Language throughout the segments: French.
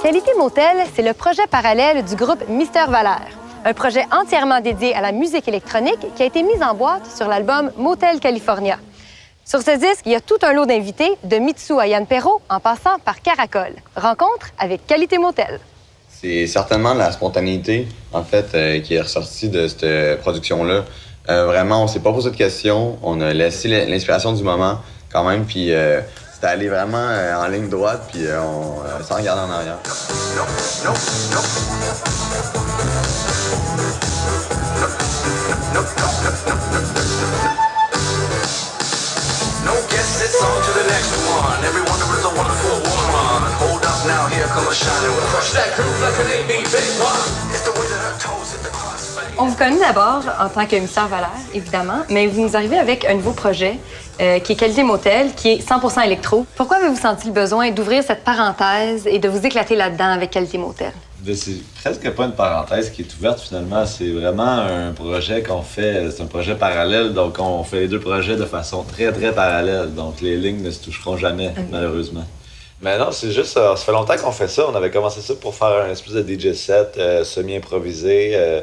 Qualité Motel, c'est le projet parallèle du groupe Mister Valère. Un projet entièrement dédié à la musique électronique qui a été mis en boîte sur l'album Motel California. Sur ce disque, il y a tout un lot d'invités, de Mitsu à Yann Perrault, en passant par Caracol. Rencontre avec Qualité Motel. C'est certainement la spontanéité, en fait, qui est ressortie de cette production-là. Vraiment, on s'est pas posé de questions, on a laissé l'inspiration du moment quand même, puis c'était allé vraiment en ligne droite, puis sans regarder en arrière. On vous connaît d'abord en tant que Mister Valère, évidemment, mais vous nous arrivez avec un nouveau projet qui est Qualité Motel, qui est 100% électro. Pourquoi avez-vous senti le besoin d'ouvrir cette parenthèse et de vous éclater là-dedans avec Qualité Motel? C'est presque pas une parenthèse qui est ouverte finalement, c'est vraiment un projet qu'on fait, c'est un projet parallèle, donc on fait les deux projets de façon très très parallèle, donc les lignes ne se toucheront jamais, malheureusement. Mais non, c'est juste, ça fait longtemps qu'on fait ça, on avait commencé ça pour faire un espèce de DJ set semi-improvisé,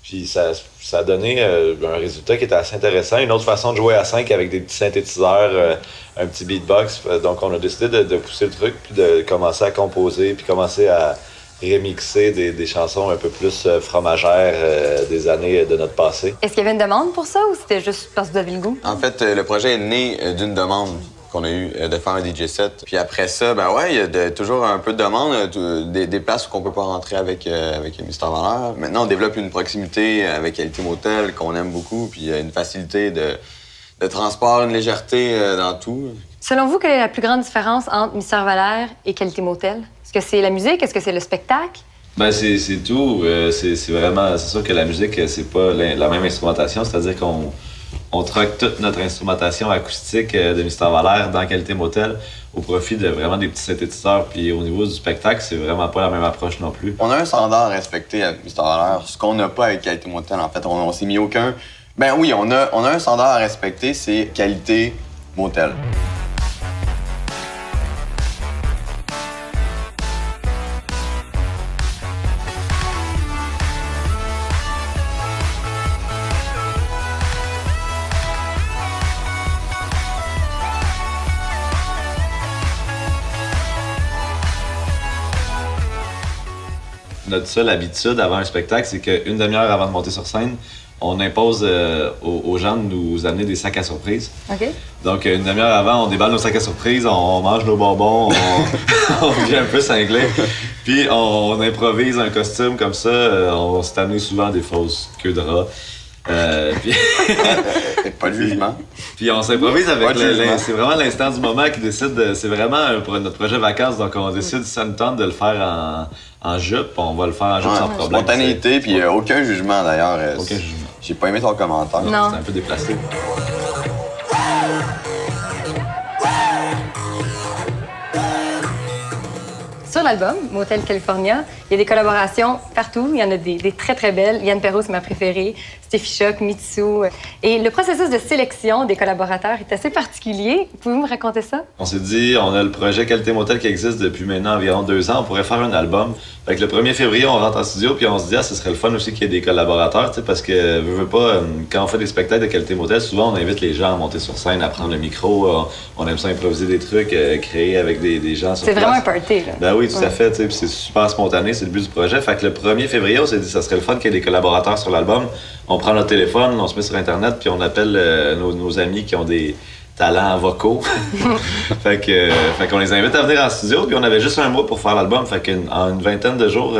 puis ça a donné un résultat qui était assez intéressant, une autre façon de jouer à 5 avec des petits synthétiseurs, un petit beatbox, donc on a décidé de pousser le truc, puis de commencer à composer, puis commencer à remixer des chansons un peu plus fromagères des années de notre passé. Est-ce qu'il y avait une demande pour ça ou c'était juste parce que vous avez le goût? En fait, le projet est né d'une demande qu'on a eu de faire un DJ set. Puis après ça, ben ouais, il y a toujours un peu de demande, des places où on peut pas rentrer avec Mister Valère. Maintenant, on développe une proximité avec Qualité Motel qu'on aime beaucoup, puis une facilité de transport, une légèreté dans tout. Selon vous, quelle est la plus grande différence entre Mister Valère et Qualité Motel? Est-ce que c'est la musique? Est-ce que c'est le spectacle? Ben c'est tout. C'est vraiment... C'est sûr que la musique, c'est pas la même instrumentation. C'est-à-dire qu'on troque toute notre instrumentation acoustique de Mister Valère dans Qualité Motel au profit de vraiment des petits synthétiseurs. Puis au niveau du spectacle, c'est vraiment pas la même approche non plus. On a un standard à respecter avec Mister Valère, ce qu'on n'a pas avec Qualité Motel. En fait, on s'est mis aucun... Ben oui, on a un standard à respecter, c'est Qualité Motel. Notre seule habitude avant un spectacle, c'est qu'une demi-heure avant de monter sur scène, on impose aux gens de nous amener des sacs à surprise. OK. Donc, une demi-heure avant, on déballe nos sacs à surprise, on mange nos bonbons, on vient un peu cinglé. Puis, on improvise un costume comme ça. On s'est amené souvent des fausses queues de rat. Puis... Pas de jugement. Puis on s'improvise avec c'est vraiment l'instant du moment qui décide c'est vraiment pour notre projet vacances, donc on décide ça nous tente de le faire en jupe, on va le faire en jupe sans problème. Spontanéité, puis aucun jugement d'ailleurs. Aucun jugement. J'ai pas aimé ton commentaire. Non. C'est un peu déplacé. Sur l'album, Motel California, il y a des collaborations partout. Il y en a des très, très belles. Yann Perrault, c'est ma préférée. Steffi Choc, Mitsu. Et le processus de sélection des collaborateurs est assez particulier. Pouvez-vous me raconter ça? On s'est dit, on a le projet Qualité Motel qui existe depuis maintenant environ 2 ans. On pourrait faire un album. Fait que le 1er février, on rentre en studio puis on se dit, ce serait le fun aussi qu'il y ait des collaborateurs, parce que, veux pas, quand on fait des spectacles de Qualité Motel, souvent on invite les gens à monter sur scène, à prendre le micro. On aime ça improviser des trucs, créer avec des gens sur place. C'est vraiment un party, là. Ben oui, tout à fait, puis c'est super spontané, c'est le but du projet. Fait que le 1er février, on s'est dit, ça serait le fun qu'il y ait des collaborateurs sur l'album. On prend notre téléphone, on se met sur Internet, puis on appelle nos amis qui ont des talents vocaux. fait qu'on les invite à venir en studio, puis on avait juste un mois pour faire l'album. Fait qu'en une vingtaine de jours,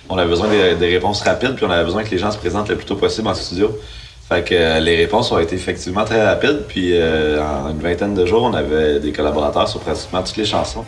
on avait besoin des réponses rapides, puis on avait besoin que les gens se présentent le plus tôt possible en studio. Fait que les réponses ont été effectivement très rapides, puis en une vingtaine de jours, on avait des collaborateurs sur pratiquement toutes les chansons.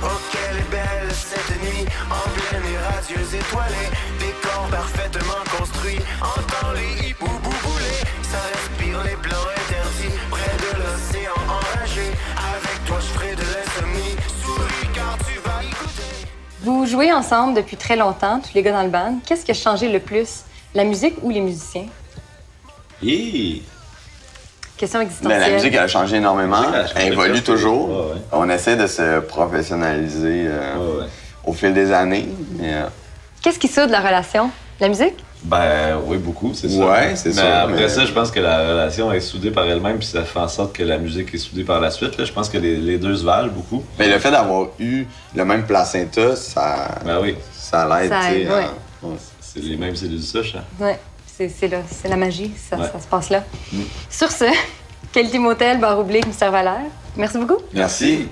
Oh, quelle est belle cette nuit, en pleine et radieuse étoilée, décor parfaitement construit, entend les hiboux bouler, ça respire les plans interdits, près de l'océan enragé, avec toi je ferai de l'insomnie, souris car tu vas y goûter. Vous jouez ensemble depuis très longtemps, tous les gars dans le band. Qu'est-ce qui a changé le plus, la musique ou les musiciens? Question existentielle. La musique, elle a changé énormément. Elle évolue toujours. Ouais. On essaie de se professionnaliser au fil des années. Mais, Qu'est-ce qui soude la relation? La musique? Ben oui, beaucoup, c'est sûr. Ouais, c'est mais sûr. Après mais- ça, je pense que la relation est soudée par elle-même, puis ça fait en sorte que la musique est soudée par la suite. Là. Je pense que les deux se valent beaucoup. Mais le fait d'avoir eu le même placenta, ça, Ben oui, ça l'aide, Ça tu sais. aide, ouais. ouais. c'est les mêmes cellules souches. Hein. Ouais, c'est là, c'est la magie, ça, Ouais. ça se passe là. Sur ce, Qualité Motel, /Mystère Valère. Merci beaucoup. Merci.